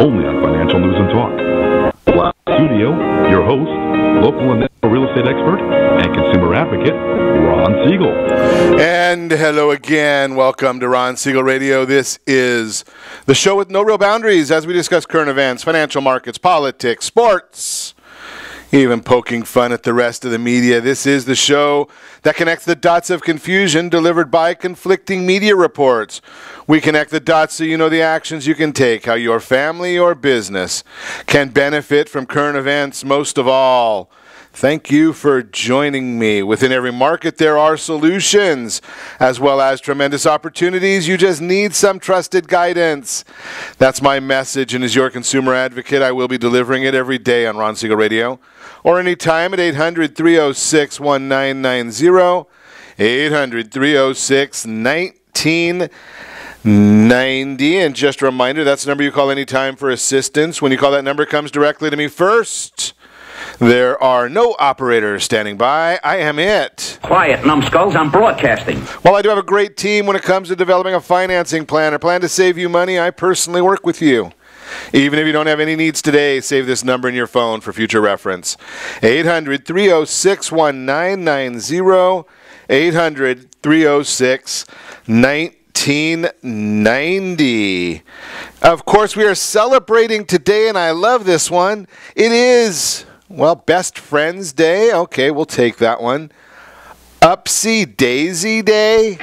only on Financial News and Talk. Live studio, your host, local and national real estate expert and consumer advocate, Ron Siegel. And hello again. Welcome to Ron Siegel Radio. This is the show with no real boundaries as we discuss current events, financial markets, politics, sports, even poking fun at the rest of the media. This is the show that connects the dots of confusion delivered by conflicting media reports. We connect the dots so you know the actions you can take, how your family or business can benefit from current events. Most of all, thank you for joining me. Within every market, there are solutions as well as tremendous opportunities. You just need some trusted guidance. That's my message, and as your consumer advocate, I will be delivering it every day on Ron Siegel Radio or anytime at 800-306-1990, 800-306-1990. And just a reminder, that's the number you call anytime for assistance. When you call that number, it comes directly to me first. There are no operators standing by. I am it. Quiet, numbskulls. I'm broadcasting. While I do have a great team when it comes to developing a financing plan or plan to save you money, I personally work with you. Even if you don't have any needs today, save this number in your phone for future reference. 800-306-1990, 800-306-1990. Of course, we are celebrating today, and I love this one. It is, well, Best Friends Day. Okay, we'll take that one. Upsy Daisy Day.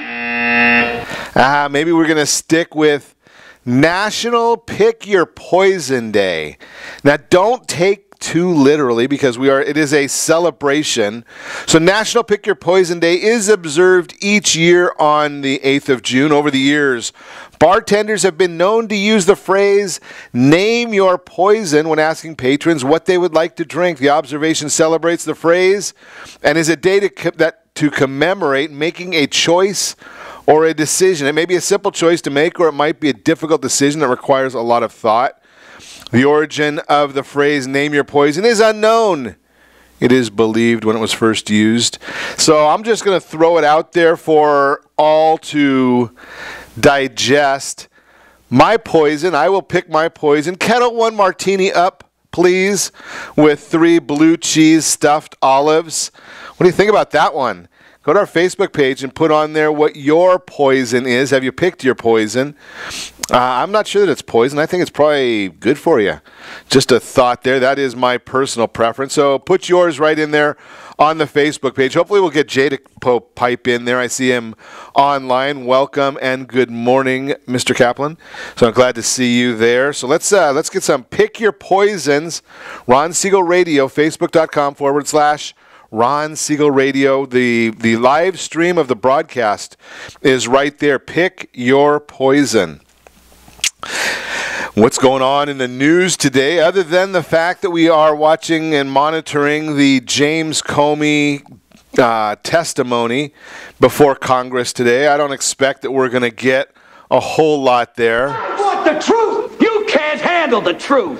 Maybe we're going to stick with National Pick Your Poison Day. Now, don't take too literally because it is a celebration. So National Pick Your Poison Day is observed each year on the 8th of June. Over the years, bartenders have been known to use the phrase, name your poison, when asking patrons what they would like to drink. The observation celebrates the phrase and is a day to commemorate making a choice or a decision. It may be a simple choice to make, or it might be a difficult decision that requires a lot of thought. The origin of the phrase, name your poison, is unknown. It is believed when it was first used. So I'm just going to throw it out there for all to digest. My poison, I will pick my poison. Kettle One martini up, please, with 3 blue cheese stuffed olives. What do you think about that one? Go to our Facebook page and put on there what your poison is. Have you picked your poison? I'm not sure that it's poison. I think it's probably good for you. Just a thought there. That is my personal preference. So put yours right in there on the Facebook page. Hopefully we'll get Jay to pipe in there. I see him online. Welcome and good morning, Mr. Kaplan. So I'm glad to see you there. So let's get some Pick Your Poisons. Ron Siegel Radio, Facebook.com/Ron Siegel Radio. The live stream of the broadcast is right there. Pick your poison. What's going on in the news today, other than the fact that we are watching and monitoring the James Comey testimony before Congress today? I don't expect that we're going to get a whole lot there. I want the truth. You can't handle the truth.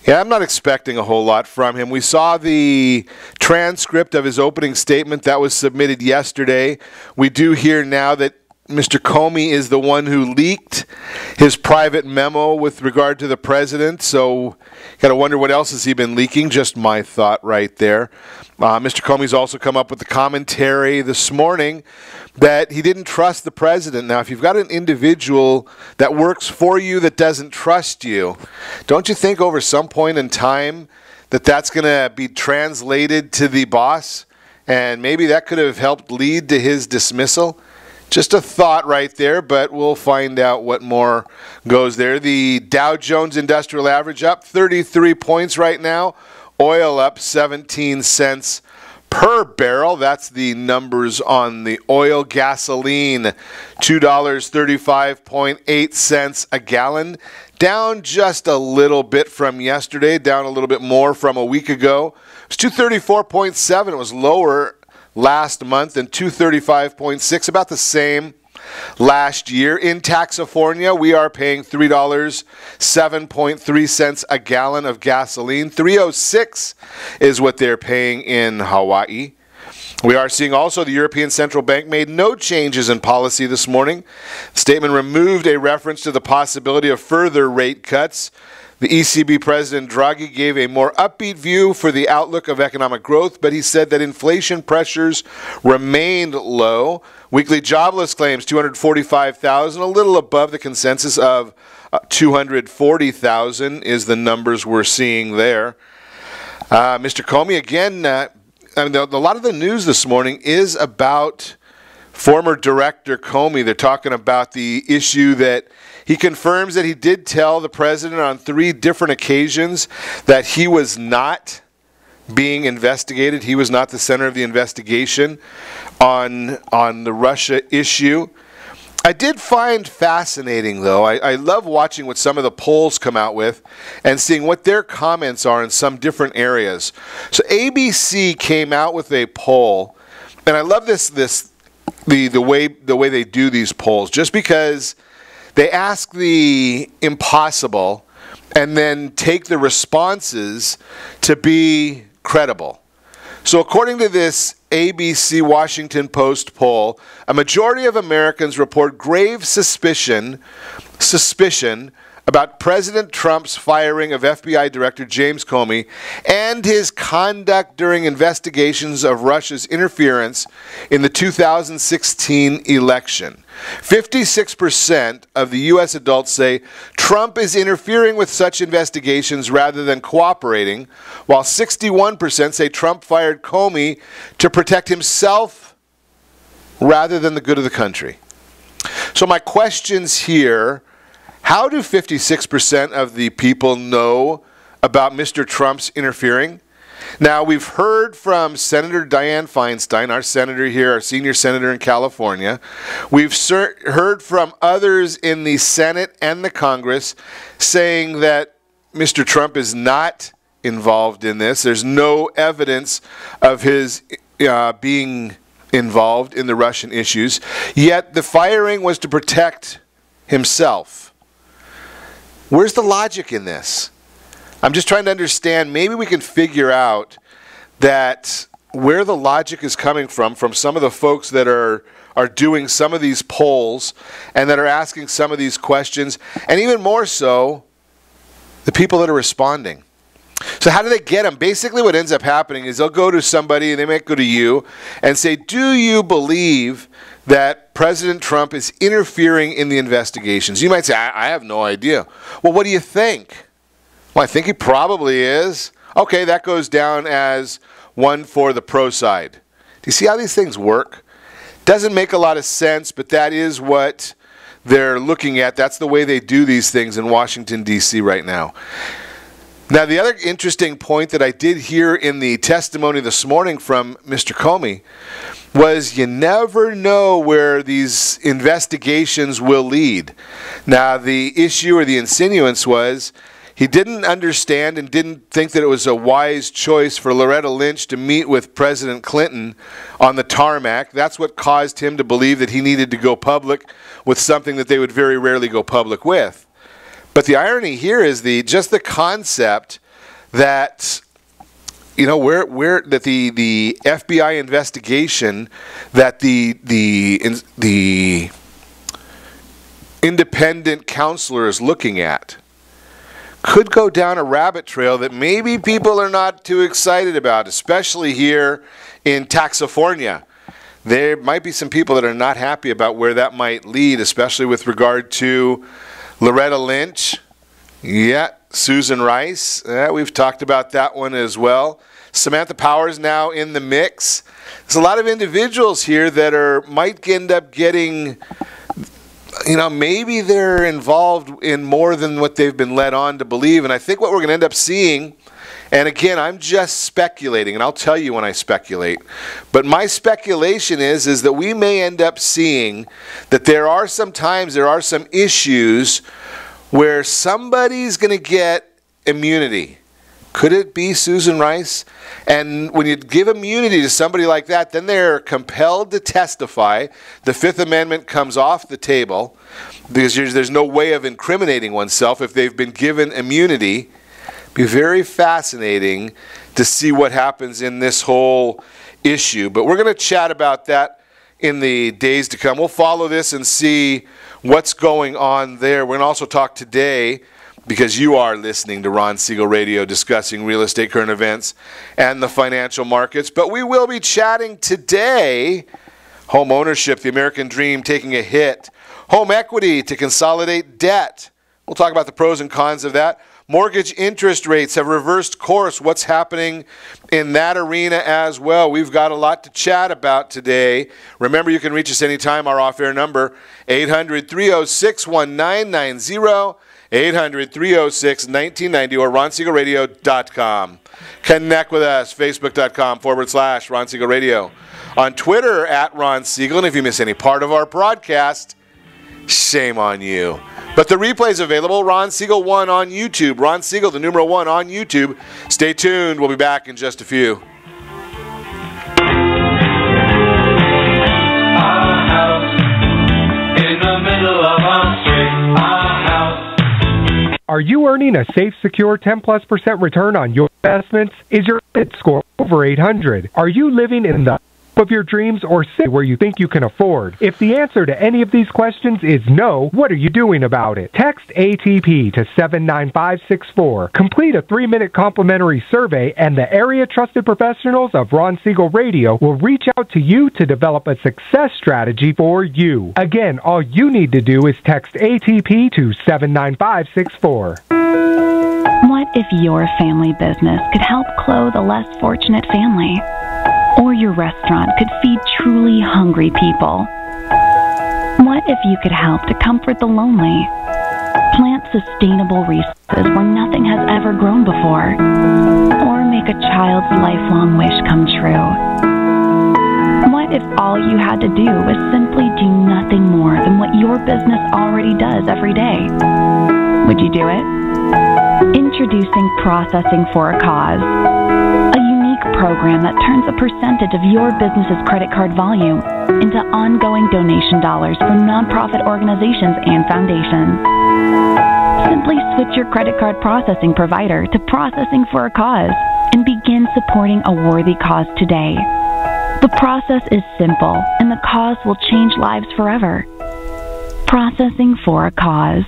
Yeah, I'm not expecting a whole lot from him. We saw the transcript of his opening statement that was submitted yesterday. We do hear now that Mr. Comey is the one who leaked his private memo with regard to the president. So, got to wonder what else has he been leaking. Just my thought right there. Mr. Comey's also come up with the commentary this morning that he didn't trust the president. Now, if you've got an individual that works for you that doesn't trust you, don't you think over some point in time that that's going to be translated to the boss? And maybe that could have helped lead to his dismissal. Just a thought right there, but we'll find out what more goes there. The Dow Jones Industrial Average up 33 points right now. Oil up 17 cents per barrel. That's the numbers on the oil. Gasoline, $2.35.8 a gallon. Down just a little bit from yesterday, down a little bit more from a week ago. It was $234.7. It was lower last month and $235.6, about the same last year. In Taxifornia, we are paying $3.07.3 a gallon of gasoline. $3.06 is what they're paying in Hawaii. We are seeing also the European Central Bank made no changes in policy this morning. The statement removed a reference to the possibility of further rate cuts. The ECB President Draghi gave a more upbeat view for the outlook of economic growth, but he said that inflation pressures remained low. Weekly jobless claims, 245,000, a little above the consensus of 240,000 is the numbers we're seeing there. Mr. Comey, again, a lot of the news this morning is about former Director Comey. They're talking about the issue that he confirms that he did tell the president on 3 different occasions that he was not being investigated. He was not the center of the investigation on the Russia issue. I did find fascinating, though. I love watching what some of the polls come out with and seeing what their comments are in some different areas. So ABC came out with a poll, and I love the way they do these polls, just because they ask the impossible and then take the responses to be credible. So according to this ABC Washington Post poll, a majority of Americans report grave suspicion about President Trump's firing of FBI Director James Comey and his conduct during investigations of Russia's interference in the 2016 election. 56% of the U.S. adults say Trump is interfering with such investigations rather than cooperating, while 61% say Trump fired Comey to protect himself rather than the good of the country. So my questions here: how do 56% of the people know about Mr. Trump's interfering? Now, we've heard from Senator Dianne Feinstein, our senator here, our senior senator in California. We've heard from others in the Senate and the Congress saying that Mr. Trump is not involved in this. There's no evidence of his being involved in the Russian issues. Yet the firing was to protect himself. Where's the logic in this? I'm just trying to understand. Maybe we can figure out that where the logic is coming from some of the folks that are doing some of these polls and that are asking some of these questions, and even more so, the people that are responding. So how do they get them? Basically what ends up happening is they'll go to somebody, and they might go to you, and say, do you believe that President Trump is interfering in the investigations? You might say, I have no idea. Well, what do you think? Well, I think he probably is. Okay, that goes down as one for the pro side. Do you see how these things work? Doesn't make a lot of sense, but that is what they're looking at. That's the way they do these things in Washington, D.C. right now. Now, the other interesting point that I did hear in the testimony this morning from Mr. Comey was you never know where these investigations will lead. Now, the issue or the insinuance was he didn't understand and didn't think that it was a wise choice for Loretta Lynch to meet with President Clinton on the tarmac. That's what caused him to believe that he needed to go public with something that they would very rarely go public with. But the irony here is just the concept that, you know, that the FBI investigation that the independent counselor is looking at could go down a rabbit trail that maybe people are not too excited about, especially here in Taxifornia. There might be some people that are not happy about where that might lead, especially with regard to Loretta Lynch. Yeah, Susan Rice. We've talked about that one as well. Samantha Power is now in the mix. There's a lot of individuals here that might end up getting, you know, maybe they're involved in more than what they've been led on to believe. And I think what we're going to end up seeing, and again, I'm just speculating, and I'll tell you when I speculate, but my speculation is that we may end up seeing that there are some issues where somebody's going to get immunity. Could it be Susan Rice? And when you give immunity to somebody like that, then they're compelled to testify. The Fifth Amendment comes off the table because there's no way of incriminating oneself if they've been given immunity. It'd be very fascinating to see what happens in this whole issue. But we're going to chat about that in the days to come. We'll follow this and see what's going on there. We're going to also talk today because you are listening to Ron Siegel Radio discussing real estate current events and the financial markets. But we will be chatting today home ownership, the American dream taking a hit, home equity to consolidate debt. We'll talk about the pros and cons of that. Mortgage interest rates have reversed course. What's happening in that arena as well? We've got a lot to chat about today. Remember, you can reach us anytime. Our off-air number, 800-306-1990, 800-306-1990, or ronsiegelradio.com. Connect with us, facebook.com/Ron Siegel Radio. On Twitter, @Ron Siegel. And if you miss any part of our broadcast, shame on you. But the replay is available, Ron Siegel 1 on YouTube. Ron Siegel, the numeral 1 on YouTube. Stay tuned. We'll be back in just a few. Are you earning a safe, secure 10+% return on your investments? Is your credit score over 800? Are you living in the of your dreams or city where you think you can afford? If the answer to any of these questions is no, what are you doing about it? Text ATP to 79564. Complete a 3-minute complimentary survey, and the area trusted professionals of Ron Siegel Radio will reach out to you to develop a success strategy for you. Again, all you need to do is text ATP to 79564. What if your family business could help clothe a less fortunate family? Or your restaurant could feed truly hungry people? What if you could help to comfort the lonely? Plant sustainable resources where nothing has ever grown before? Or make a child's lifelong wish come true? What if all you had to do was simply do nothing more than what your business already does every day? Would you do it? Introducing Processing for a Cause, a unique program that turns a percentage of your business's credit card volume into ongoing donation dollars for nonprofit organizations and foundations. Simply switch your credit card processing provider to Processing for a Cause and begin supporting a worthy cause today. The process is simple, and the cause will change lives forever. Processing for a Cause.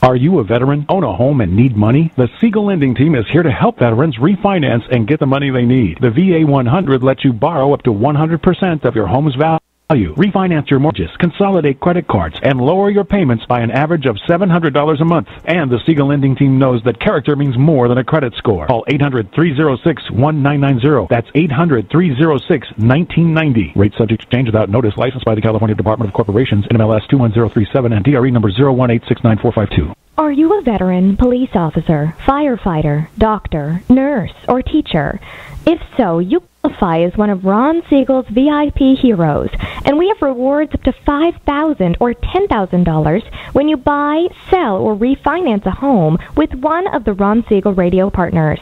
Are you a veteran, own a home, and need money? The Siegel Lending Team is here to help veterans refinance and get the money they need. The VA 100 lets you borrow up to 100% of your home's value. Refinance your mortgages, consolidate credit cards, and lower your payments by an average of $700 a month. And the Siegel Lending Team knows that character means more than a credit score. Call 800-306-1990. That's 800-306-1990. Rate subject to change without notice. Licensed by the California Department of Corporations, NMLS 21037, and DRE number 018694452. Are you a veteran, police officer, firefighter, doctor, nurse, or teacher? If so, you qualify as one of Ron Siegel's VIP heroes, and we have rewards up to $5,000 or $10,000 when you buy, sell, or refinance a home with one of the Ron Siegel Radio partners.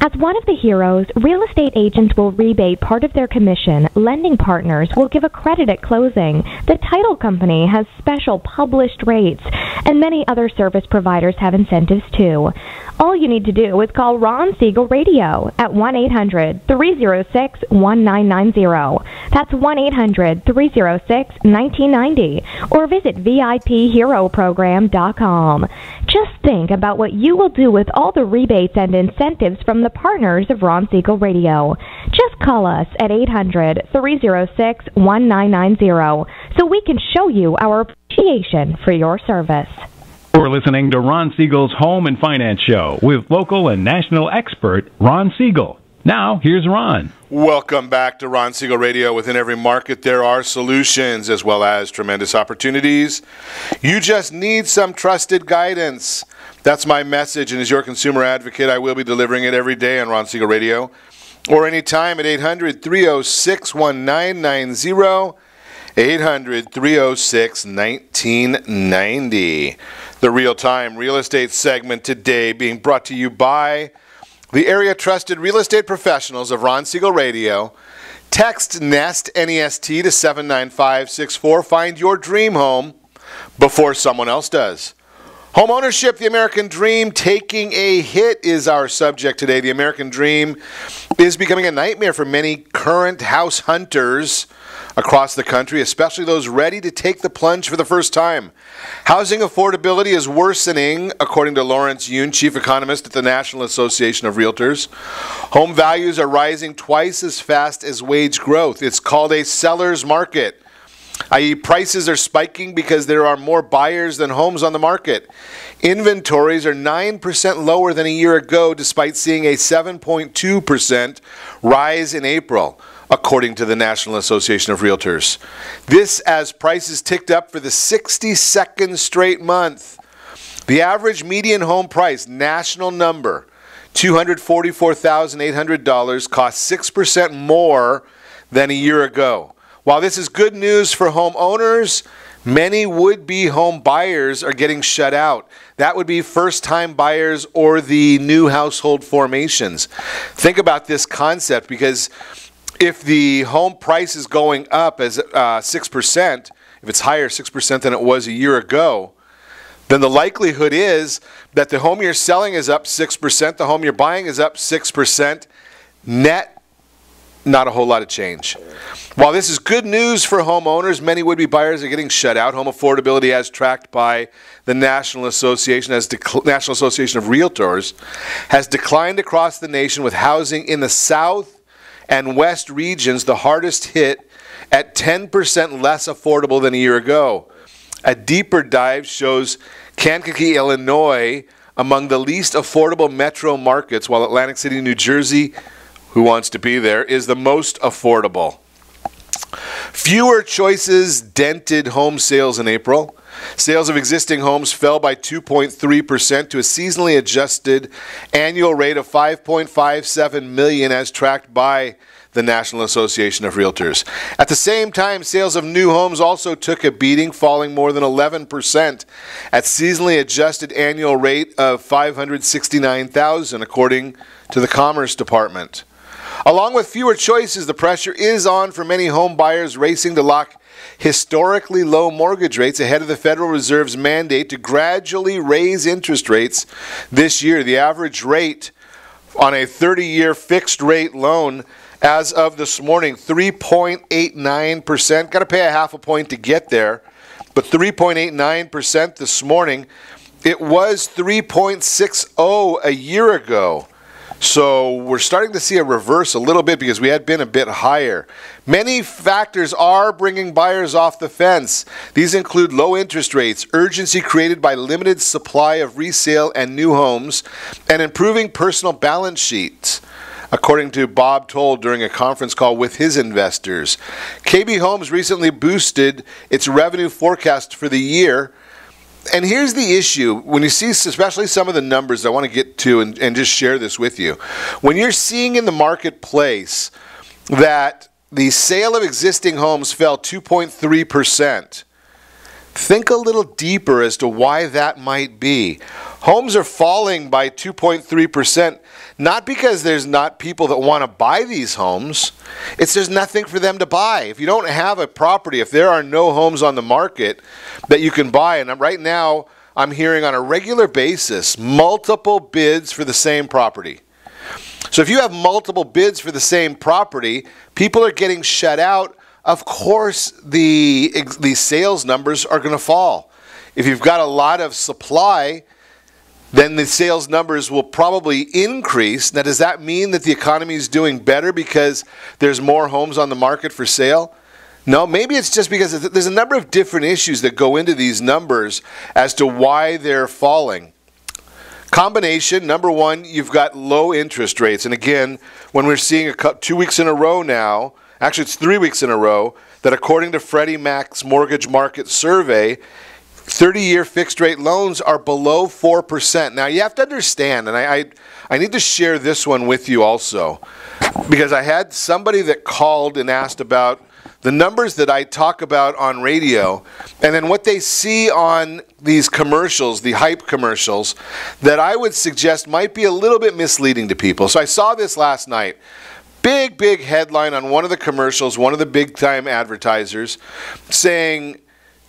As one of the heroes, real estate agents will rebate part of their commission. Lending partners will give a credit at closing. The title company has special published rates, and many other service providers have incentives too. All you need to do is call Ron Siegel Radio at 1-800-306-1990. That's 1-800-306-1990. Or visit VIPHeroProgram.com. Just think about what you will do with all the rebates and incentives from the partners of Ron Siegel Radio. Just call us at 800-306-1990 so we can show you our appreciation for your service. We're listening to Ron Siegel's Home and Finance Show with local and national expert Ron Siegel. Now, here's Ron. Welcome back to Ron Siegel Radio. Within every market, there are solutions as well as tremendous opportunities. You just need some trusted guidance. That's my message, and as your consumer advocate, I will be delivering it every day on Ron Siegel Radio or anytime at 800-306-1990, 800-306-1990. The real-time real estate segment today being brought to you by the area-trusted real estate professionals of Ron Siegel Radio. Text NEST, N-E-S-T, to 79564. Find your dream home before someone else does. Home ownership, the American dream taking a hit is our subject today. The American dream is becoming a nightmare for many current house hunters across the country, especially those ready to take the plunge for the first time. Housing affordability is worsening, according to Lawrence Yun, chief economist at the National Association of Realtors. Home values are rising twice as fast as wage growth. It's called a seller's market, i.e. prices are spiking because there are more buyers than homes on the market. Inventories are 9% lower than a year ago, despite seeing a 7.2% rise in April, according to the National Association of Realtors. This as prices ticked up for the 62nd straight month. The average median home price, national number, $244,800, cost 6% more than a year ago. While this is good news for homeowners, many would-be home buyers are getting shut out. That would be first-time buyers or the new household formations. Think about this concept, because if the home price is going up as 6%, if it's higher 6% than it was a year ago, then the likelihood is that the home you're selling is up 6%, the home you're buying is up 6%, net not a whole lot of change. While this is good news for homeowners, many would-be buyers are getting shut out. Home affordability, as tracked by the National Association of Realtors, has declined across the nation, with housing in the South and West regions the hardest hit, at 10% less affordable than a year ago. A deeper dive shows Kankakee, Illinois, among the least affordable metro markets, while Atlantic City, New Jersey, who wants to be there, is the most affordable. Fewer choices dented home sales in April. Sales of existing homes fell by 2.3% to a seasonally adjusted annual rate of 5.57 million, as tracked by the National Association of Realtors. At the same time, sales of new homes also took a beating, falling more than 11% at seasonally adjusted annual rate of 569,000, according to the Commerce Department. Along with fewer choices, the pressure is on for many home buyers racing to lock historically low mortgage rates ahead of the Federal Reserve's mandate to gradually raise interest rates this year. The average rate on a 30-year fixed-rate loan as of this morning, 3.89%. Got to pay a half a point to get there, but 3.89% this morning. It was 3.60 a year ago. So we're starting to see a reverse a little bit, because we had been a bit higher. Many factors are bringing buyers off the fence. These include low interest rates, urgency created by limited supply of resale and new homes, and improving personal balance sheets, according to Bob Toll during a conference call with his investors. KB Homes recently boosted its revenue forecast for the year. And here's the issue. When you see especially some of the numbers I want to get to and just share this with you. When you're seeing in the marketplace that the sale of existing homes fell 2.3%, think a little deeper as to why that might be. Homes are falling by 2.3%, not because there's not people that want to buy these homes. It's there's nothing for them to buy. If you don't have a property, if there are no homes on the market that you can buy, and right now I'm hearing on a regular basis multiple bids for the same property. So if you have multiple bids for the same property, people are getting shut out. Of course, the sales numbers are going to fall. If you've got a lot of supply, then the sales numbers will probably increase. Now, does that mean that the economy is doing better because there's more homes on the market for sale? No, maybe it's just because there's a number of different issues that go into these numbers as to why they're falling. Combination, number one, you've got low interest rates. And again, when we're seeing 2 weeks in a row now, actually it's 3 weeks in a row, that according to Freddie Mac's mortgage market survey, 30-year fixed-rate loans are below 4%. Now, you have to understand, and I need to share this one with you also, because I had somebody that called and asked about the numbers that I talk about on radio, and then what they see on these commercials, the hype commercials, that I would suggest might be a little bit misleading to people. So I saw this last night. Big, big headline on one of the commercials, one of the big-time advertisers, saying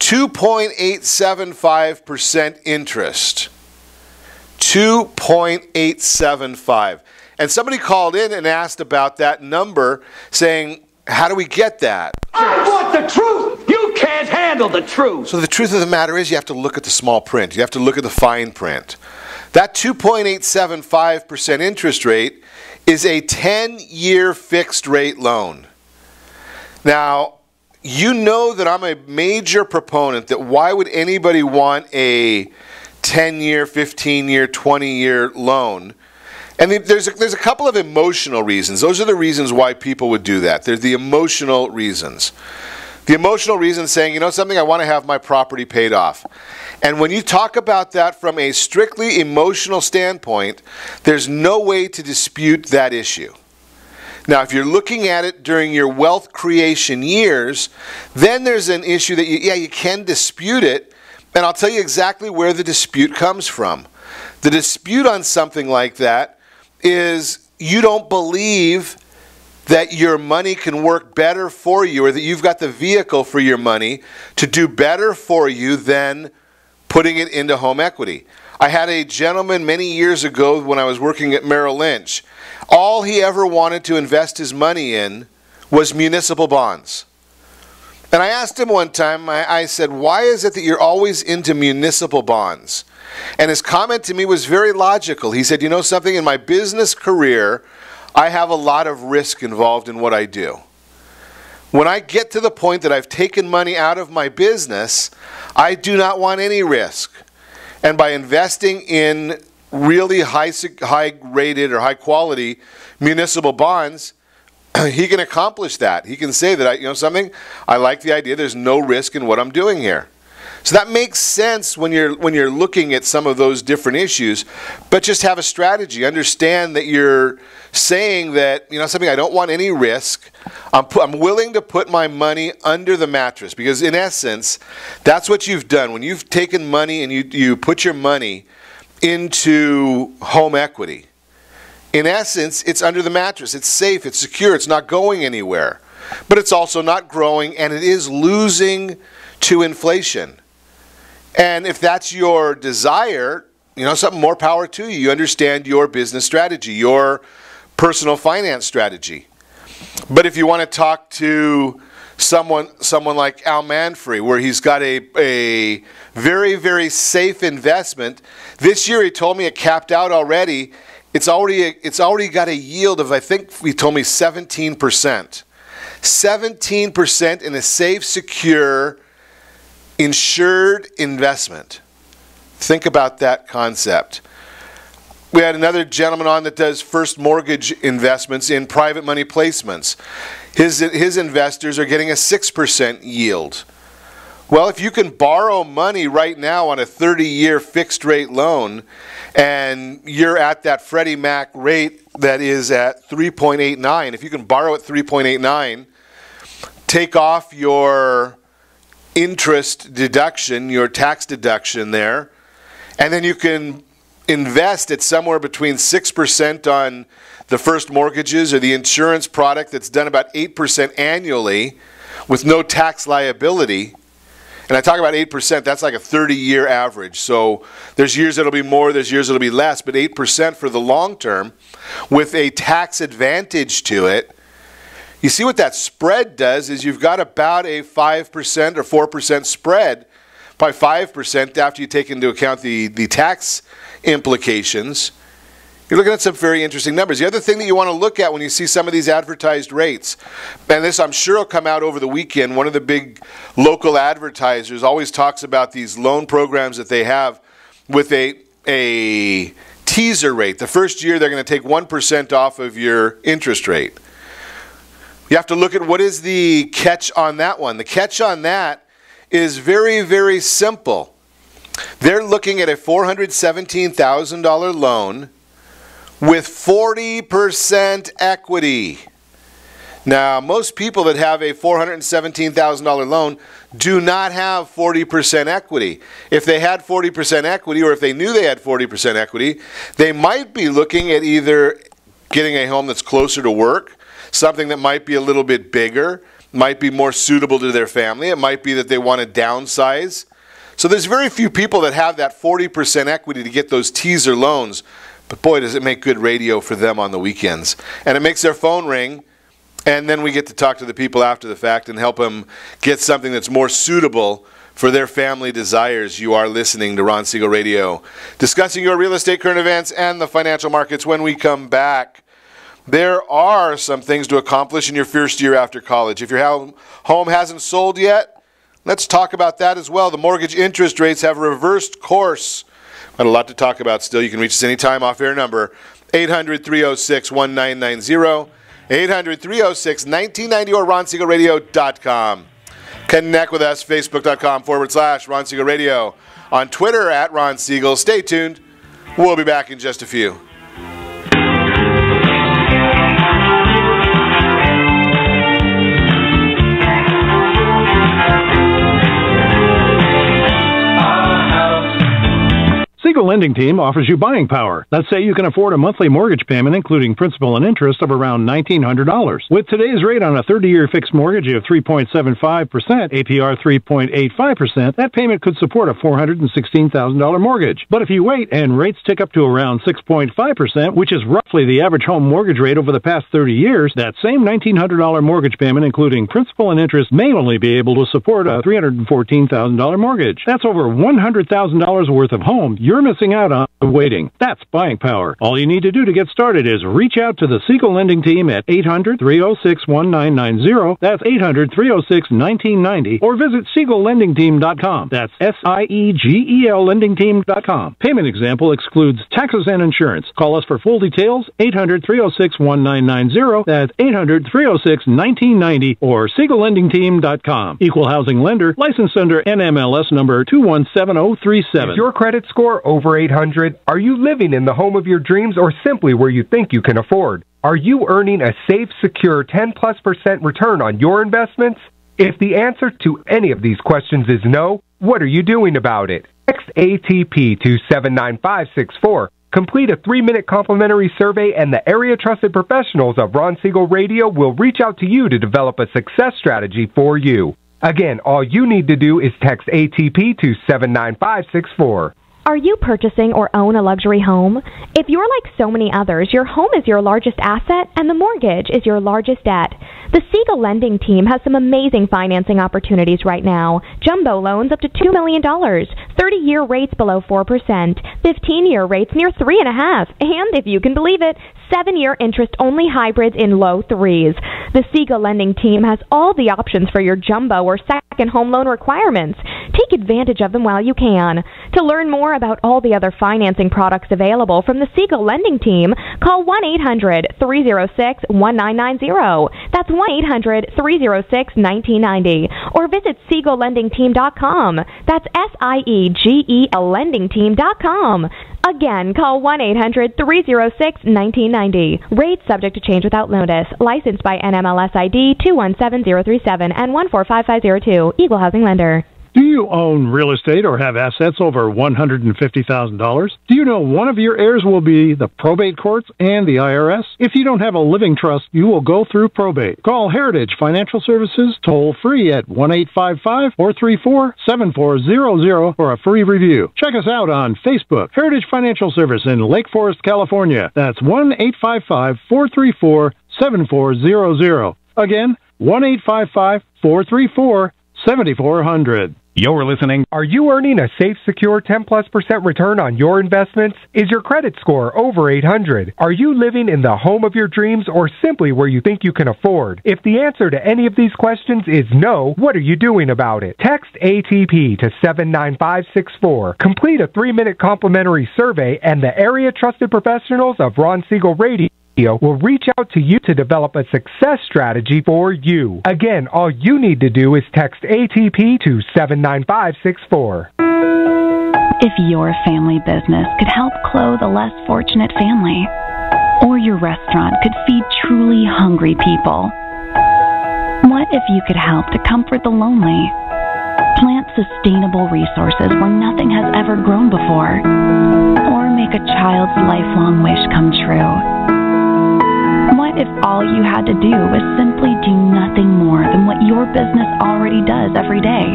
2.875% interest. 2.875. And somebody called in and asked about that number, saying, how do we get that? I want the truth! You can't handle the truth! So the truth of the matter is you have to look at the small print. You have to look at the fine print. That 2.875% interest rate is a 10-year fixed rate loan. Now, you know that I'm a major proponent that why would anybody want a 10-year, 15-year, 20-year loan? And there's a couple of emotional reasons. Those are the reasons why people would do that. They're the emotional reasons. The emotional reason saying, you know something, I want to have my property paid off. And when you talk about that from a strictly emotional standpoint, there's no way to dispute that issue. Now, if you're looking at it during your wealth creation years, then there's an issue that, you can dispute it, and I'll tell you exactly where the dispute comes from. The dispute on something like that is you don't believe that your money can work better for you, or that you've got the vehicle for your money to do better for you than putting it into home equity. I had a gentleman many years ago when I was working at Merrill Lynch. All he ever wanted to invest his money in was municipal bonds. And I asked him one time, I said, why is it that you're always into municipal bonds? And his comment to me was very logical. He said, you know something, in my business career, I have a lot of risk involved in what I do. When I get to the point that I've taken money out of my business, I do not want any risk. And by investing in really high-rated or high-quality municipal bonds, he can accomplish that. He can say that, you know something, I like the idea there's no risk in what I'm doing here. So that makes sense when you're looking at some of those different issues, but just have a strategy. Understand that you're saying that, you know something, I don't want any risk. I'm willing to put my money under the mattress, because in essence, that's what you've done. When you've taken money and you put your money into home equity, in essence, it's under the mattress. It's safe, it's secure, it's not going anywhere. But it's also not growing, and it is losing to inflation. And if that's your desire, you know, something, more power to you. You understand your business strategy, your personal finance strategy. But if you want to talk to someone like Al Manfrey, where he's got a very, very safe investment, this year he told me it capped out already. It's already got a yield of, I think he told me 17%. 17% in a safe, secure, insured investment. Think about that concept. We had another gentleman on that does first mortgage investments in private money placements. His investors are getting a 6% yield. Well, if you can borrow money right now on a 30-year fixed rate loan, and you're at that Freddie Mac rate that is at 3.89, if you can borrow at 3.89, take off your interest deduction, your tax deduction there, and then you can invest at somewhere between 6% on the first mortgages or the insurance product that's done about 8% annually with no tax liability. And I talk about 8%, that's like a 30-year average. So there's years that'll be more, there's years that'll be less, but 8% for the long term with a tax advantage to it. You see what that spread does is you've got about a 5% or 4% spread, by 5% after you take into account the tax implications. You're looking at some very interesting numbers. The other thing that you want to look at when you see some of these advertised rates, and this I'm sure will come out over the weekend, one of the big local advertisers always talks about these loan programs that they have with a teaser rate. The first year they're going to take 1% off of your interest rate. You have to look at what is the catch on that one. The catch on that is very, very simple. They're looking at a $417,000 loan with 40% equity. Now, most people that have a $417,000 loan do not have 40% equity. If they had 40% equity, or if they knew they had 40% equity, they might be looking at either getting a home that's closer to work, something that might be a little bit bigger, might be more suitable to their family. It might be that they want to downsize. So there's very few people that have that 40% equity to get those teaser loans. But boy, does it make good radio for them on the weekends. And it makes their phone ring, and then we get to talk to the people after the fact and help them get something that's more suitable for their family desires. You are listening to Ron Siegel Radio, discussing your real estate current events and the financial markets. When we come back, there are some things to accomplish in your first year after college. If your home hasn't sold yet, let's talk about that as well. The mortgage interest rates have reversed course. Got a lot to talk about still. You can reach us anytime. Off-air number 800-306-1990, 800-306-1990, or ronsiegelradio.com. Connect with us, facebook.com/Ron Siegel Radio. On Twitter @Ron Siegel. Stay tuned. We'll be back in just a few. Siegel Lending Team offers you buying power. Let's say you can afford a monthly mortgage payment, including principal and interest, of around $1,900. With today's rate on a 30-year fixed mortgage of 3.75%, APR 3.85%, that payment could support a $416,000 mortgage. But if you wait and rates tick up to around 6.5%, which is roughly the average home mortgage rate over the past 30 years, that same $1,900 mortgage payment, including principal and interest, may only be able to support a $314,000 mortgage. That's over $100,000 worth of home you're missing out on waiting. That's buying power. All you need to do to get started is reach out to the Siegel Lending Team at 800-306-1990. That's 800-306-1990. Or visit SiegelLendingTeam.com. That's SIEGEL LendingTeam.com. Payment example excludes taxes and insurance. Call us for full details. 800-306-1990. That's 800-306-1990 or SiegelLendingTeam.com. Equal housing lender. Licensed under NMLS number 217037. Is your credit score over 800? Are you living in the home of your dreams or simply where you think you can afford? Are you earning a safe, secure 10+% return on your investments? If the answer to any of these questions is no, what are you doing about it? Text ATP to 79564. Complete a 3-minute complimentary survey, and the area trusted professionals of Ron Siegel Radio will reach out to you to develop a success strategy for you. Again, all you need to do is text ATP to 79564. Are you purchasing or own a luxury home? If you're like so many others, your home is your largest asset and the mortgage is your largest debt. The Siegel Lending Team has some amazing financing opportunities right now. Jumbo loans up to $2 million, 30-year rates below 4%, 15-year rates near 3.5%, and if you can believe it, 7-year interest-only hybrids in low 3s. The Siegel Lending Team has all the options for your jumbo or second home loan requirements. Take advantage of them while you can. To learn more about all the other financing products available from the Siegel Lending Team, call 1-800-306-1990. That's 1-800-306-1990. Or visit SiegelLendingTeam.com. That's SIEGEL LendingTeam.com. Again, call 1-800-306-1990. Rates subject to change without notice. Licensed by NMLS ID 217037 and 145502. Equal housing lender. Do you own real estate or have assets over $150,000? Do you know one of your heirs will be the probate courts and the IRS? If you don't have a living trust, you will go through probate. Call Heritage Financial Services toll free at 1-855-434-7400 for a free review. Check us out on Facebook, Heritage Financial Service in Lake Forest, California. That's 1-855-434-7400. Again, 1-855-434-7400. You're listening. Are you earning a safe, secure 10+% return on your investments? Is your credit score over 800? Are you living in the home of your dreams or simply where you think you can afford? If the answer to any of these questions is no, what are you doing about it? Text ATP to 79564. Complete a 3-minute complimentary survey, and the area trusted professionals of Ron Siegel Radio will reach out to you to develop a success strategy for you. Again, all you need to do is text ATP to 79564. If your family business could help clothe a less fortunate family, or your restaurant could feed truly hungry people, what if you could help to comfort the lonely? Plant sustainable resources where nothing has ever grown before, or make a child's lifelong wish come true. What if all you had to do was simply do nothing more than what your business already does every day?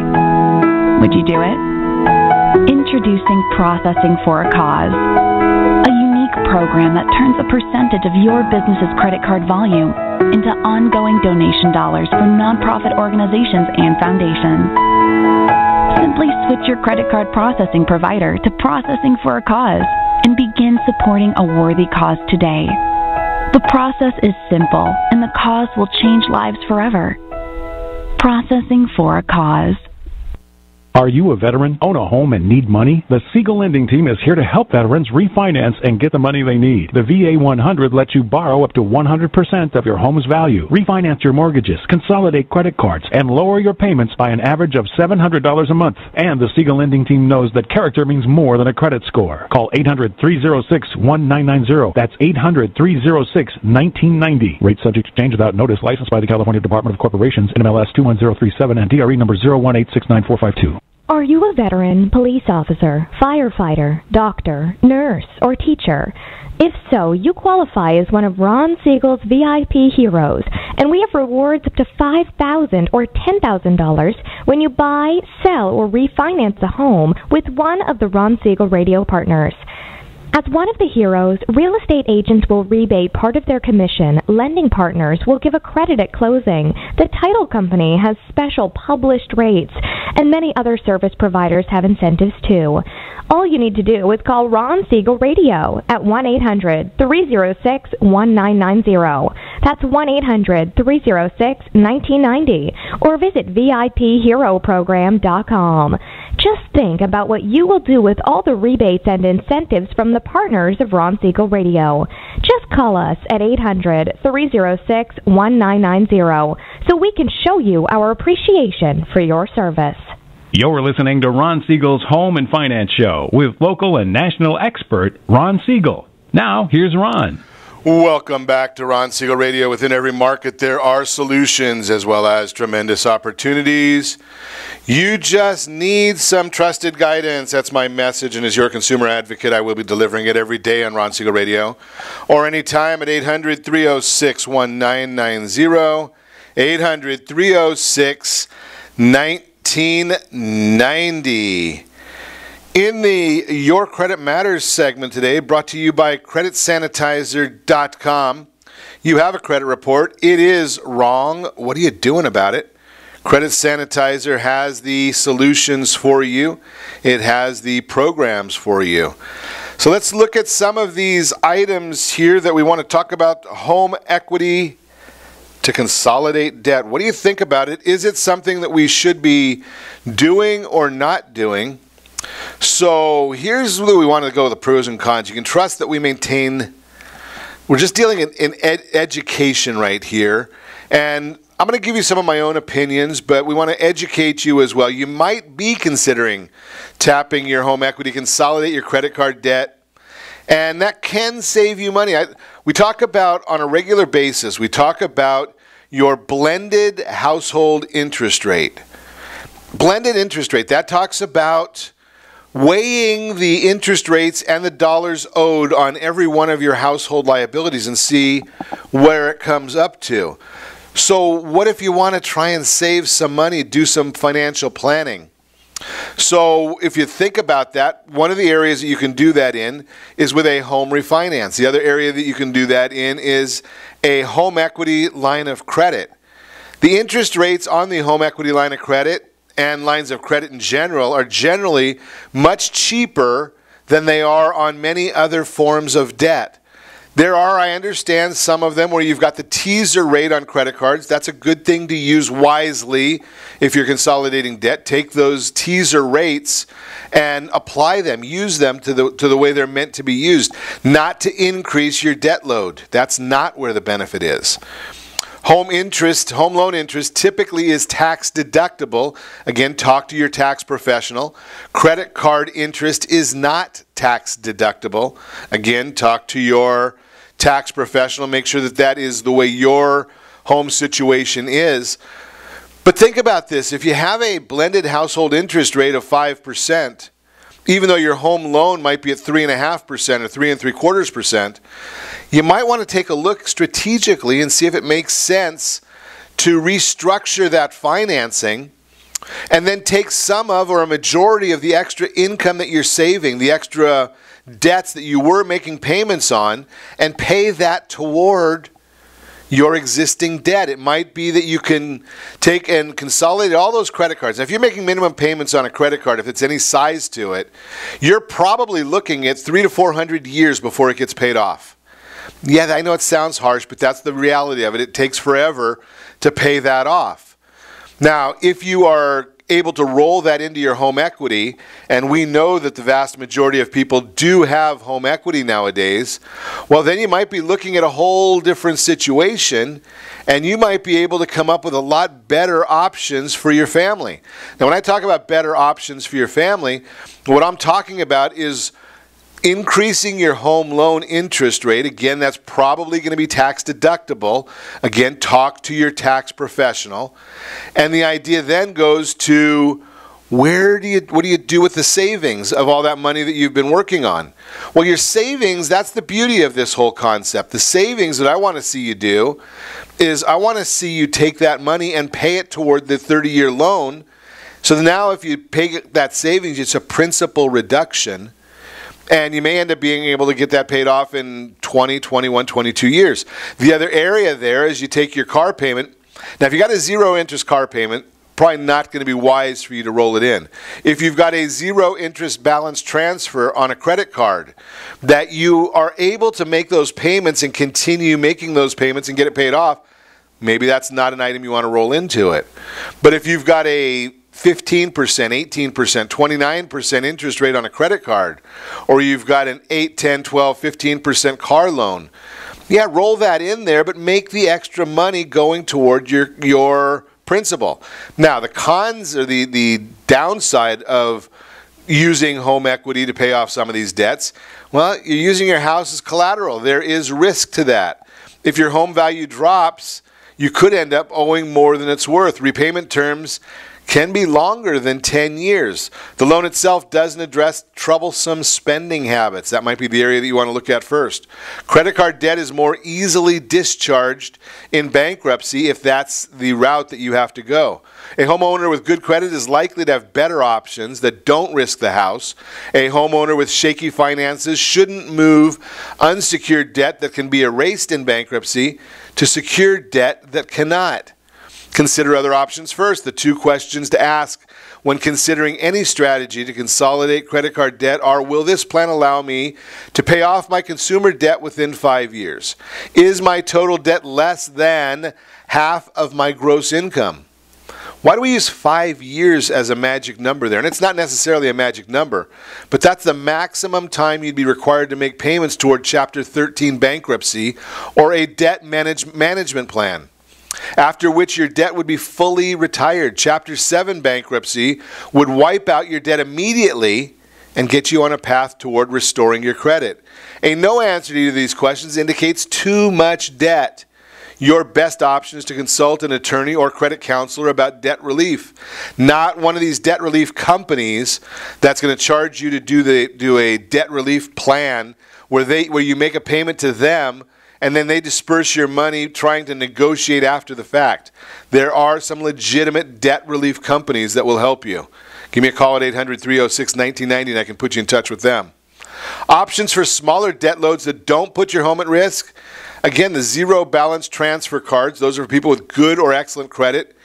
Would you do it? Introducing Processing for a Cause, a unique program that turns a percentage of your business's credit card volume into ongoing donation dollars for nonprofit organizations and foundations. Simply switch your credit card processing provider to Processing for a Cause and begin supporting a worthy cause today. The process is simple, and the cause will change lives forever. Processing for a Cause. Are you a veteran, own a home, and need money? The Siegel lending team is here to help veterans refinance and get the money they need. The VA 100 lets you borrow up to 100% of your home's value, refinance your mortgages, consolidate credit cards, and lower your payments by an average of $700 a month. And the Siegel lending team knows that character means more than a credit score. Call 800-306-1990. That's 800-306-1990. Rate subject to change without notice. Licensed by the California Department of Corporations, NMLS 21037, and DRE number 018694452. Are you a veteran, police officer, firefighter, doctor, nurse, or teacher? If so, you qualify as one of Ron Siegel's VIP heroes, and we have rewards up to $5,000 or $10,000 when you buy, sell, or refinance a home with one of the Ron Siegel radio partners. As one of the heroes, real estate agents will rebate part of their commission, lending partners will give a credit at closing, the title company has special published rates, and many other service providers have incentives too. All you need to do is call Ron Siegel Radio at 1-800-306-1990. That's 1-800-306-1990. Or visit VIPHeroProgram.com. Just think about what you will do with all the rebates and incentives from the partners of Ron Siegel Radio. Just call us at 800-306-1990 so we can show you our appreciation for your service. You're listening to Ron Siegel's Home and Finance Show with local and national expert Ron Siegel. Now, here's Ron. Welcome back to Ron Siegel Radio. Within every market, there are solutions as well as tremendous opportunities. You just need some trusted guidance. That's my message, and as your consumer advocate, I will be delivering it every day on Ron Siegel Radio or anytime at 800-306-1990, 800-306-1990. In the Your Credit Matters segment today, brought to you by CreditSanitizer.com. You have a credit report. It is wrong. What are you doing about it? Credit Sanitizer has the solutions for you. It has the programs for you. So let's look at some of these items here that we want to talk about. Home equity to consolidate debt. What do you think about it? Is it something that we should be doing or not doing? So here's where we want to go with the pros and cons. You can trust that we maintain, we're just dealing in education right here. And I'm going to give you some of my own opinions, but we want to educate you as well. You might be considering tapping your home equity, consolidate your credit card debt, and that can save you money. We talk about, on a regular basis, we talk about your blended household interest rate. Blended interest rate, that talks about weighing the interest rates and the dollars owed on every one of your household liabilities and see where it comes up to. So what if you want to try and save some money, do some financial planning? So if you think about that, one of the areas that you can do that in is with a home refinance. The other area that you can do that in is a home equity line of credit. The interest rates on the home equity line of credit and lines of credit in general are generally much cheaper than they are on many other forms of debt. There are, I understand, some of them where you've got the teaser rate on credit cards. That's a good thing to use wisely if you're consolidating debt. Take those teaser rates and apply them. Use them to the way they're meant to be used, not to increase your debt load. That's not where the benefit is. Home loan interest typically is tax deductible. Again, talk to your tax professional. Credit card interest is not tax deductible. Again, talk to your tax professional. Make sure that that is the way your home situation is. But think about this. If you have a blended household interest rate of 5%, even though your home loan might be at 3.5% or 3.75%, you might want to take a look strategically and see if it makes sense to restructure that financing and then take some of or a majority of the extra income that you're saving, the extra debts that you were making payments on, and pay that toward your existing debt. It might be that you can take and consolidate all those credit cards. Now, if you're making minimum payments on a credit card, if it's any size to it, you're probably looking at 300 to 400 years before it gets paid off. Yeah, I know it sounds harsh, but that's the reality of it. It takes forever to pay that off. Now, if you are able to roll that into your home equity, and we know that the vast majority of people do have home equity nowadays, well, then you might be looking at a whole different situation, and you might be able to come up with a lot better options for your family. Now, when I talk about better options for your family, what I'm talking about is increasing your home loan interest rate. Again, that's probably going to be tax deductible. Again, talk to your tax professional. And the idea then goes to what do you do with the savings of all that money that you've been working on? Well, your savings, that's the beauty of this whole concept. The savings that I want to see you do is I want to see you take that money and pay it toward the 30-year loan. So now if you pay that savings, it's a principal reduction. And you may end up being able to get that paid off in 20, 21, 22 years. The other area there is you take your car payment. Now, if you got a zero interest car payment, probably not going to be wise for you to roll it in. If you've got a zero interest balance transfer on a credit card, that you are able to make those payments and continue making those payments and get it paid off, maybe that's not an item you want to roll into it. But if you've got a 15%, 18%, 29% interest rate on a credit card, or you've got an 8, 10, 12, 15% car loan, yeah, roll that in there, but make the extra money going toward your principal. Now, the cons or the downside of using home equity to pay off some of these debts, well, you're using your house as collateral. There is risk to that. If your home value drops, you could end up owing more than it's worth. Repayment terms can be longer than 10 years. The loan itself doesn't address troublesome spending habits. That might be the area that you want to look at first. Credit card debt is more easily discharged in bankruptcy if that's the route that you have to go. A homeowner with good credit is likely to have better options that don't risk the house. A homeowner with shaky finances shouldn't move unsecured debt that can be erased in bankruptcy to secured debt that cannot. Consider other options first. The two questions to ask when considering any strategy to consolidate credit card debt are, will this plan allow me to pay off my consumer debt within 5 years? Is my total debt less than half of my gross income? Why do we use 5 years as a magic number there? And it's not necessarily a magic number, but that's the maximum time you'd be required to make payments toward Chapter 13 bankruptcy or a debt management plan, after which your debt would be fully retired. Chapter 7 bankruptcy would wipe out your debt immediately and get you on a path toward restoring your credit. A no answer to either of these questions indicates too much debt. Your best option is to consult an attorney or credit counselor about debt relief. Not one of these debt relief companies that's going to charge you to do a debt relief plan where you make a payment to them and then they disperse your money trying to negotiate after the fact. There are some legitimate debt relief companies that will help you. Give me a call at 800-306-1990 and I can put you in touch with them. Options for smaller debt loads that don't put your home at risk. Again, the zero balance transfer cards. Those are for people with good or excellent credit.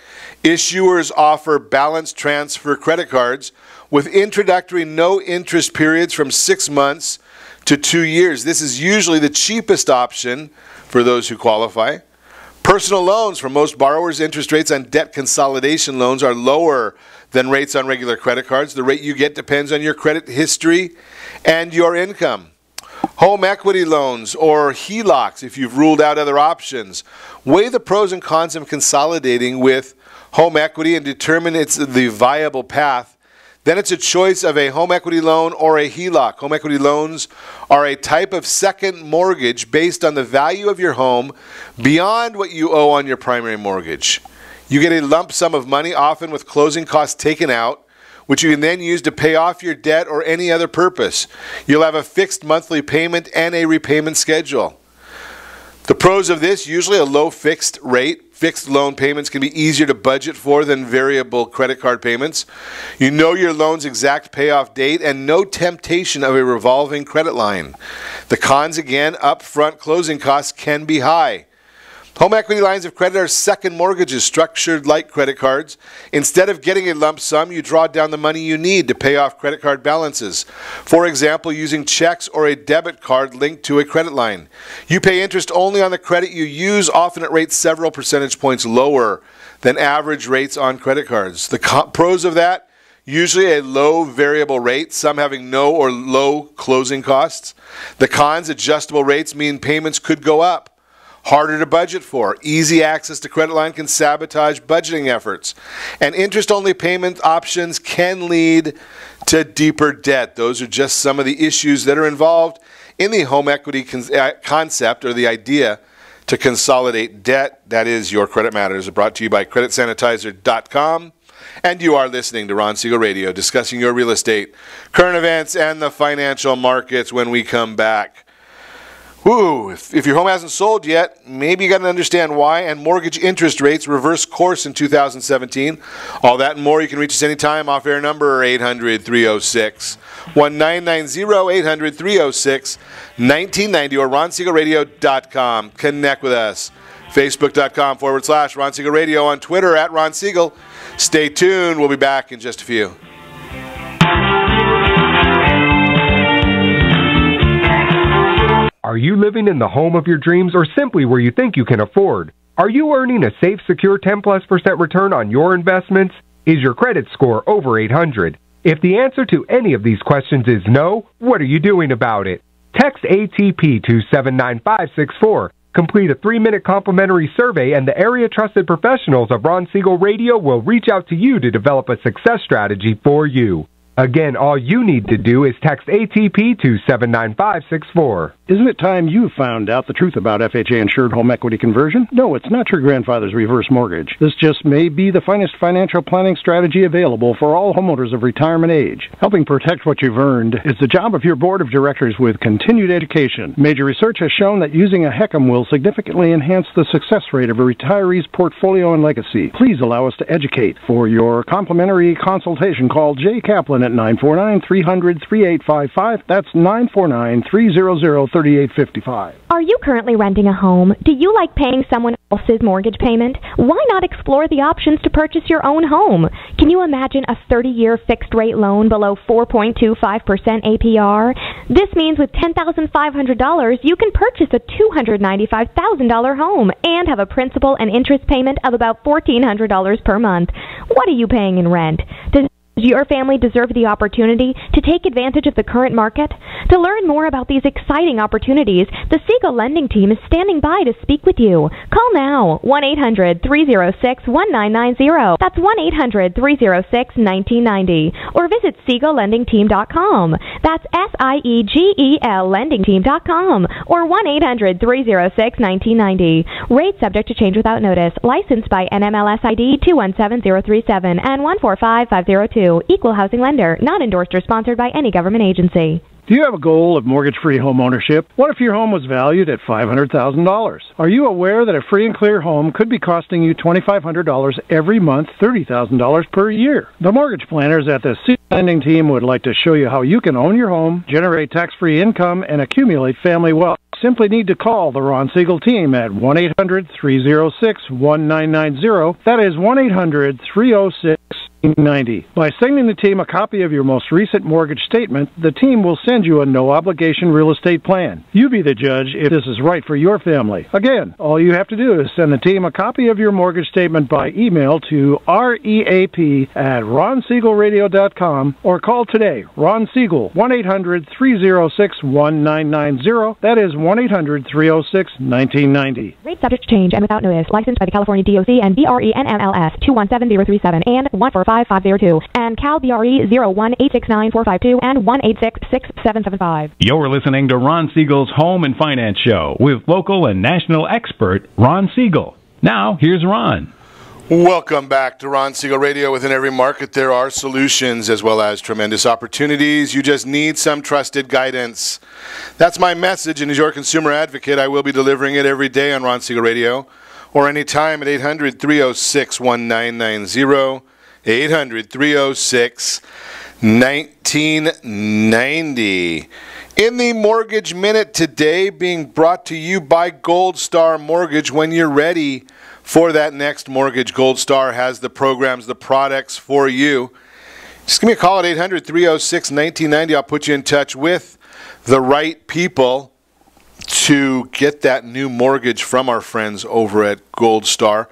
Issuers offer balance transfer credit cards with introductory no interest periods from 6 months to 2 years. This is usually the cheapest option for those who qualify. Personal loans. For most borrowers, interest rates on debt consolidation loans are lower than rates on regular credit cards. The rate you get depends on your credit history and your income. Home equity loans or HELOCs, if you've ruled out other options. Weigh the pros and cons of consolidating with home equity and determine it's the viable path. Then it's a choice of a home equity loan or a HELOC. Home equity loans are a type of second mortgage based on the value of your home beyond what you owe on your primary mortgage. You get a lump sum of money, often with closing costs taken out, which you can then use to pay off your debt or any other purpose. You'll have a fixed monthly payment and a repayment schedule. The pros of this, usually a low fixed rate. Fixed loan payments can be easier to budget for than variable credit card payments. You know your loan's exact payoff date and no temptation of a revolving credit line. The cons, again, upfront closing costs can be high. Home equity lines of credit are second mortgages structured like credit cards. Instead of getting a lump sum, you draw down the money you need to pay off credit card balances. For example, using checks or a debit card linked to a credit line. You pay interest only on the credit you use, often at rates several percentage points lower than average rates on credit cards. The pros of that, usually a low variable rate, some having no or low closing costs. The cons, adjustable rates mean payments could go up. Harder to budget for. Easy access to credit line can sabotage budgeting efforts. And interest-only payment options can lead to deeper debt. Those are just some of the issues that are involved in the home equity concept, or the idea to consolidate debt. That is Your Credit Matters, brought to you by CreditSanitizer.com. And you are listening to Ron Siegel Radio, discussing your real estate, current events, and the financial markets. When we come back, Woo! If your home hasn't sold yet, maybe you got to understand why, and mortgage interest rates reverse course in 2017. All that and more. You can reach us anytime. Off-air number 800-306-1990, 800-306-1990, or RonSiegelRadio.com. Connect with us. Facebook.com/Ron Siegel Radio, on Twitter @Ron Siegel. Stay tuned. We'll be back in just a few. Are you living in the home of your dreams, or simply where you think you can afford? Are you earning a safe, secure 10+% return on your investments? Is your credit score over 800? If the answer to any of these questions is no, what are you doing about it? Text ATP to 79564. Complete a 3-minute complimentary survey, and the area trusted professionals of Ron Siegel Radio will reach out to you to develop a success strategy for you. Again, all you need to do is text ATP to 79564. Isn't it time you found out the truth about FHA-insured home equity conversion? No, it's not your grandfather's reverse mortgage. This just may be the finest financial planning strategy available for all homeowners of retirement age. Helping protect what you've earned is the job of your board of directors with continued education. Major research has shown that using a HECM will significantly enhance the success rate of a retiree's portfolio and legacy. Please allow us to educate. For your complimentary consultation, call Jay Kaplan at 949-300-3855. That's 949-300-3855. Are you currently renting a home? Do you like paying someone else's mortgage payment? Why not explore the options to purchase your own home? Can you imagine a 30-year fixed-rate loan below 4.25% APR? This means with $10,500, you can purchase a $295,000 home and have a principal and interest payment of about $1,400 per month. What are you paying in rent? Does your family deserve the opportunity to take advantage of the current market? To learn more about these exciting opportunities, the Siegel Lending Team is standing by to speak with you. Call now, 1-800-306-1990. That's 1-800-306-1990. Or visit SiegelLendingTeam.com. That's SIEGEL LendingTeam.com. Or 1-800-306-1990. Rate subject to change without notice. Licensed by NMLS ID 217037 and 145502. Equal housing lender. Not endorsed or sponsored by any government agency. Do you have a goal of mortgage-free home ownership? What if your home was valued at $500,000? Are you aware that a free and clear home could be costing you $2,500 every month, $30,000 per year? The mortgage planners at the Siegel Lending Team would like to show you how you can own your home, generate tax-free income, and accumulate family wealth. Simply need to call the Ron Siegel team at 1-800-306-1990. That is 1-800-306-1990. By sending the team a copy of your most recent mortgage statement, the team will send you a no-obligation real estate plan. You be the judge if this is right for your family. Again, all you have to do is send the team a copy of your mortgage statement by email to reap@ronsiegelradio.com or call today. Ron Siegel, 1-800-306-1990. That is 1-800-306-1990. Rate subject to change and without notice. Licensed by the California DOC and BRE NMLS 217037 and 145502 and Cal BRE 01869452 and 1866775. You're listening to Ron Siegel's Home and Finance Show with local and national expert Ron Siegel. Now, here's Ron. Welcome back to Ron Siegel Radio. Within every market, there are solutions as well as tremendous opportunities. You just need some trusted guidance. That's my message, and as your consumer advocate, I will be delivering it every day on Ron Siegel Radio or anytime at 800-306-1990, 800-306-1990. In the Mortgage Minute today, being brought to you by Gold Star Mortgage. When you're ready for that next mortgage, Gold Star has the programs, the products for you. Just give me a call at 800-306-1990. I'll put you in touch with the right people to get that new mortgage from our friends over at Gold Star.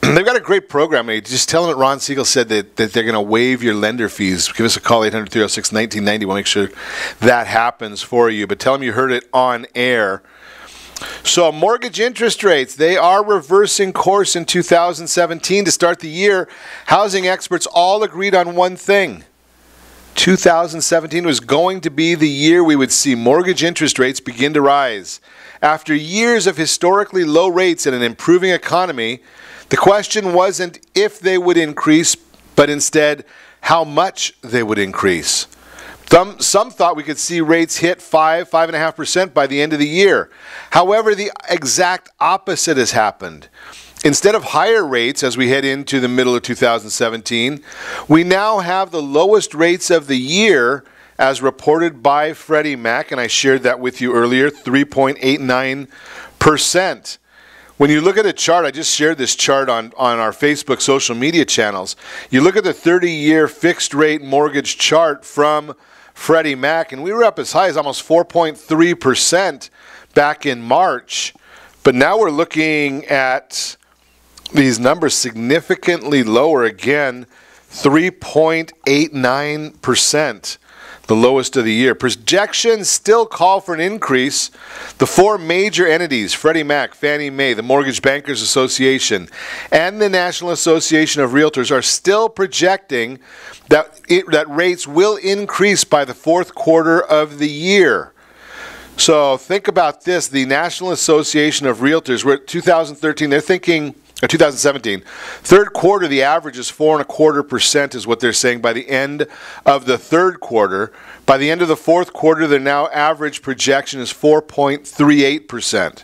They've got a great program. Just tell them that Ron Siegel said that they're going to waive your lender fees. Give us a call, 800-306-1990. We'll make sure that happens for you. But tell them you heard it on air. So mortgage interest rates, they are reversing course in 2017 to start the year. Housing experts all agreed on one thing. 2017 was going to be the year we would see mortgage interest rates begin to rise. After years of historically low rates and an improving economy, the question wasn't if they would increase, but instead how much they would increase. Some thought we could see rates hit 5.5% by the end of the year. However, the exact opposite has happened. Instead of higher rates as we head into the middle of 2017, we now have the lowest rates of the year as reported by Freddie Mac, and I shared that with you earlier, 3.89%. When you look at a chart, I just shared this chart on our Facebook social media channels. You look at the 30-year fixed rate mortgage chart from Freddie Mac, and we were up as high as almost 4.3% back in March. But now we're looking at these numbers significantly lower again, 3.89%. The lowest of the year. Projections still call for an increase. The four major entities, Freddie Mac, Fannie Mae, the Mortgage Bankers Association, and the National Association of Realtors are still projecting that rates will increase by the fourth quarter of the year. So think about this. The National Association of Realtors, we're at 2013, they're thinking, 2017, third quarter, the average is 4.25% is what they're saying by the end of the third quarter. By the end of the fourth quarter, their now average projection is 4.38%.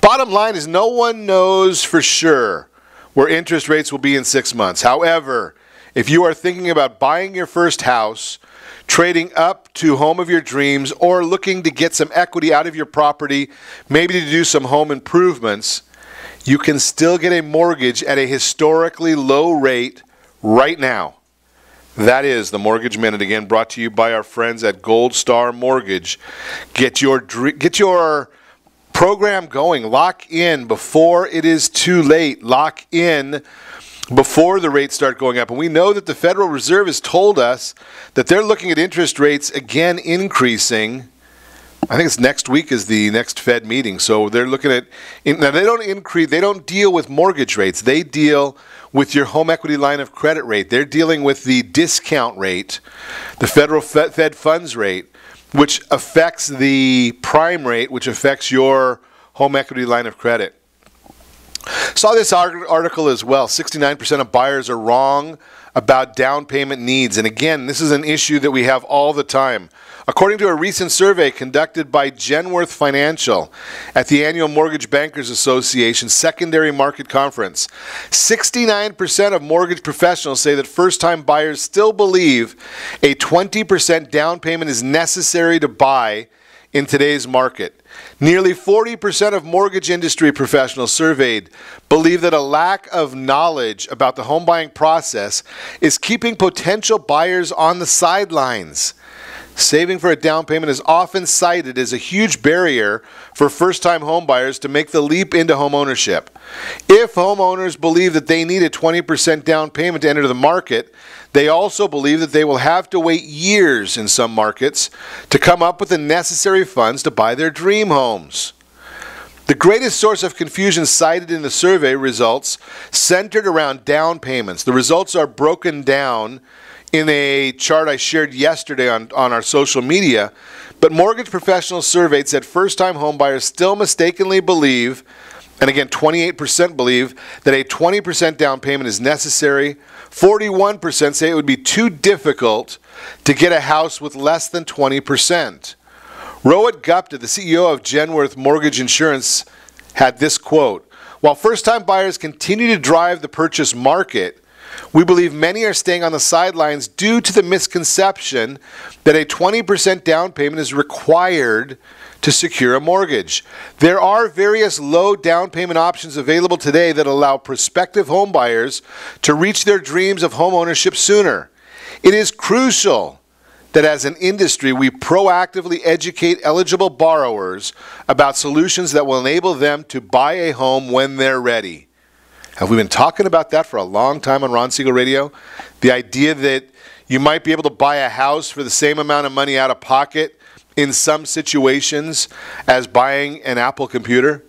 Bottom line is no one knows for sure where interest rates will be in 6 months. However, if you are thinking about buying your first house, trading up to home of your dreams, or looking to get some equity out of your property, maybe to do some home improvements, you can still get a mortgage at a historically low rate right now. That is the Mortgage Minute, again brought to you by our friends at Gold Star Mortgage. Get your program going. Lock in before it is too late. Lock in before the rates start going up. And we know that the Federal Reserve has told us that they're looking at interest rates again increasing. I think it's next week is the next Fed meeting. So they're looking at, now they don't deal with mortgage rates. They deal with your home equity line of credit rate. They're dealing with the discount rate, the federal Fed funds rate, which affects the prime rate, which affects your home equity line of credit. Saw this article as well. 69% of buyers are wrong about down payment needs. And again, this is an issue that we have all the time. According to a recent survey conducted by Genworth Financial at the annual Mortgage Bankers Association Secondary Market Conference, 69% of mortgage professionals say that first-time buyers still believe a 20% down payment is necessary to buy in today's market. Nearly 40% of mortgage industry professionals surveyed believe that a lack of knowledge about the home buying process is keeping potential buyers on the sidelines. Saving for a down payment is often cited as a huge barrier for first-time home buyers to make the leap into home ownership. If homeowners believe that they need a 20% down payment to enter the market, they also believe that they will have to wait years in some markets to come up with the necessary funds to buy their dream homes. The greatest source of confusion cited in the survey results centered around down payments. The results are broken down in a chart I shared yesterday on our social media, but mortgage professionals surveyed said first-time homebuyers still mistakenly believe And again, 28% believe that a 20% down payment is necessary. 41% say it would be too difficult to get a house with less than 20%. Rohit Gupta, the CEO of Genworth Mortgage Insurance, had this quote: "While first-time buyers continue to drive the purchase market, we believe many are staying on the sidelines due to the misconception that a 20% down payment is required to secure a mortgage. There are various low down payment options available today that allow prospective home buyers to reach their dreams of home ownership sooner. It is crucial that as an industry we proactively educate eligible borrowers about solutions that will enable them to buy a home when they're ready." Have we been talking about that for a long time on Ron Siegel Radio? The idea that you might be able to buy a house for the same amount of money out of pocket in some situations as buying an Apple computer.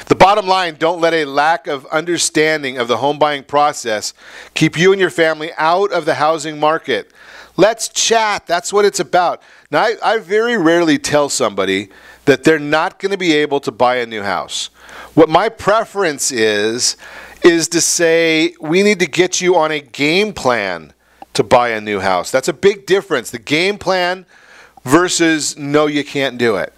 The bottom line, don't let a lack of understanding of the home buying process keep you and your family out of the housing market. Let's chat. That's what it's about. Now, I very rarely tell somebody that they're not going to be able to buy a new house. What my preference is to say we need to get you on a game plan to buy a new house. That's a big difference. The game plan versus no, you can't do it.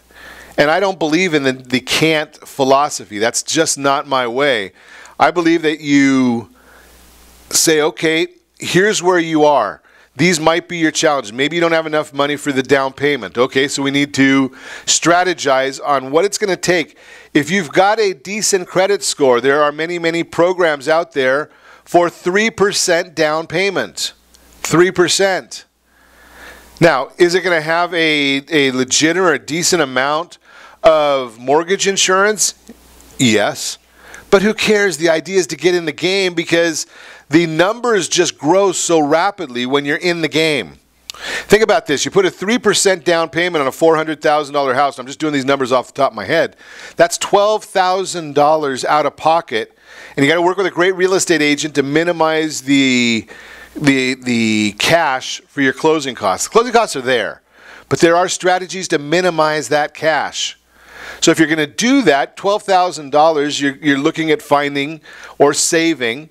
And I don't believe in the can't philosophy. That's just not my way. I believe that you say, okay, here's where you are. These might be your challenges. Maybe you don't have enough money for the down payment. Okay, so we need to strategize on what it's going to take. If you've got a decent credit score, there are many, many programs out there for 3% down payment. 3%. Now, is it going to have a legit or a decent amount of mortgage insurance? Yes. But who cares? The idea is to get in the game because the numbers just grow so rapidly when you're in the game. Think about this. You put a 3% down payment on a $400,000 house. I'm just doing these numbers off the top of my head. That's $12,000 out of pocket. And you got to work with a great real estate agent to minimize the cash for your closing costs. The closing costs are there, but there are strategies to minimize that cash. So if you're going to do that, $12,000 you're looking at finding or saving.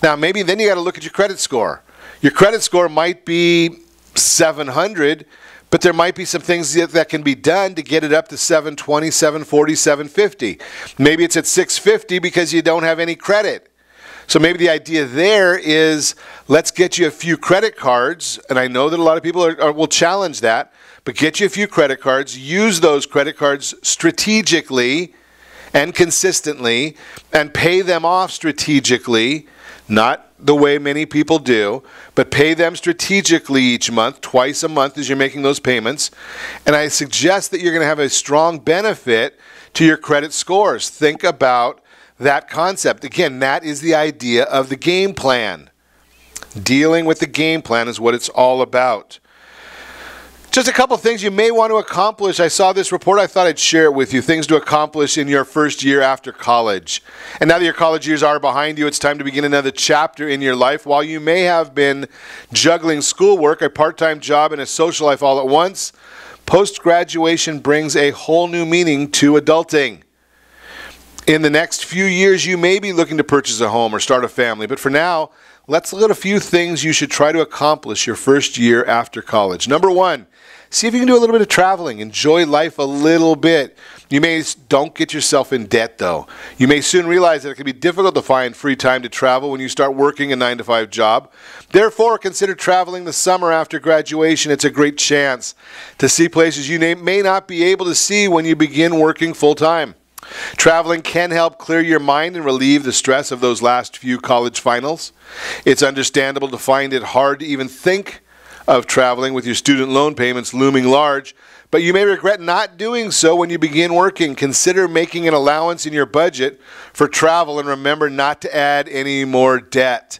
Now maybe then you got to look at your credit score. Your credit score might be 700, but there might be some things that can be done to get it up to 720, 740, 750. Maybe it's at 650 because you don't have any credit. So maybe the idea there is let's get you a few credit cards, and I know that a lot of people will challenge that, but get you a few credit cards, use those credit cards strategically and consistently, and pay them off strategically, not the way many people do, but pay them strategically each month, twice a month as you're making those payments. And I suggest that you're going to have a strong benefit to your credit scores. Think about that concept. Again, that is the idea of the game plan. Dealing with the game plan is what it's all about. Just a couple things you may want to accomplish. I saw this report. I thought I'd share it with you. Things to accomplish in your first year after college. And now that your college years are behind you, it's time to begin another chapter in your life. While you may have been juggling schoolwork, a part-time job, and a social life all at once, post-graduation brings a whole new meaning to adulting. In the next few years, you may be looking to purchase a home or start a family. But for now, let's look at a few things you should try to accomplish your first year after college. Number one, see if you can do a little bit of traveling. Enjoy life a little bit. Don't get yourself in debt, though. You may soon realize that it can be difficult to find free time to travel when you start working a 9-to-5 job. Therefore, consider traveling the summer after graduation. It's a great chance to see places you may not be able to see when you begin working full-time. Traveling can help clear your mind and relieve the stress of those last few college finals. It's understandable to find it hard to even think of traveling with your student loan payments looming large, but you may regret not doing so when you begin working. Consider making an allowance in your budget for travel and remember not to add any more debt.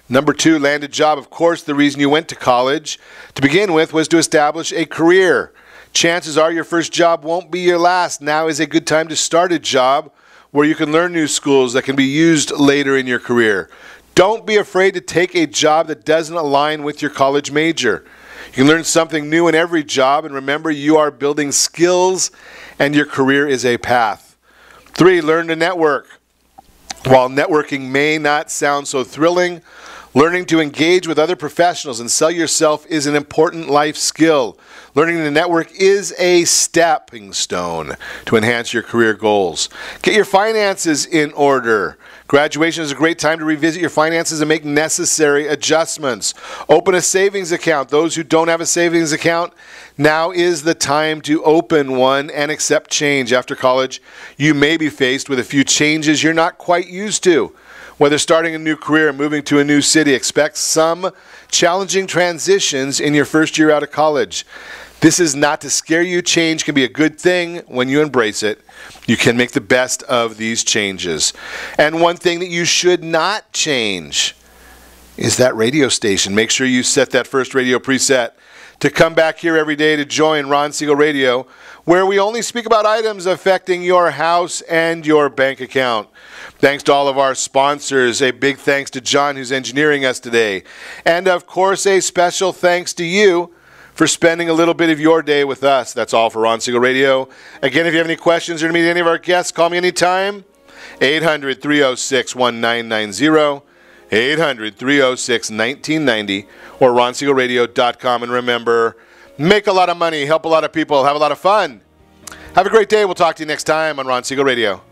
Number two, land a job. Of course, the reason you went to college to begin with was to establish a career. Chances are your first job won't be your last. Now is a good time to start a job where you can learn new skills that can be used later in your career. Don't be afraid to take a job that doesn't align with your college major. You can learn something new in every job, and remember, you are building skills and your career is a path. 3, learn to network. While networking may not sound so thrilling, learning to engage with other professionals and sell yourself is an important life skill. Learning to network is a stepping stone to enhance your career goals. Get your finances in order. Graduation is a great time to revisit your finances and make necessary adjustments. Open a savings account. Those who don't have a savings account, now is the time to open one and accept change. After college, you may be faced with a few changes you're not quite used to. Whether starting a new career or moving to a new city, expect some challenging transitions in your first year out of college. This is not to scare you. Change can be a good thing when you embrace it. You can make the best of these changes. And one thing that you should not change is that radio station. Make sure you set that first radio preset to come back here every day to join Ron Siegel Radio, where we only speak about items affecting your house and your bank account. Thanks to all of our sponsors. A big thanks to John, who's engineering us today. And, of course, a special thanks to you for spending a little bit of your day with us. That's all for Ron Siegel Radio. Again, if you have any questions or to meet any of our guests, call me anytime. 800-306-1990. 800-306-1990 or ronsiegelradio.com. And remember, make a lot of money, help a lot of people, have a lot of fun. Have a great day. We'll talk to you next time on Ron Siegel Radio.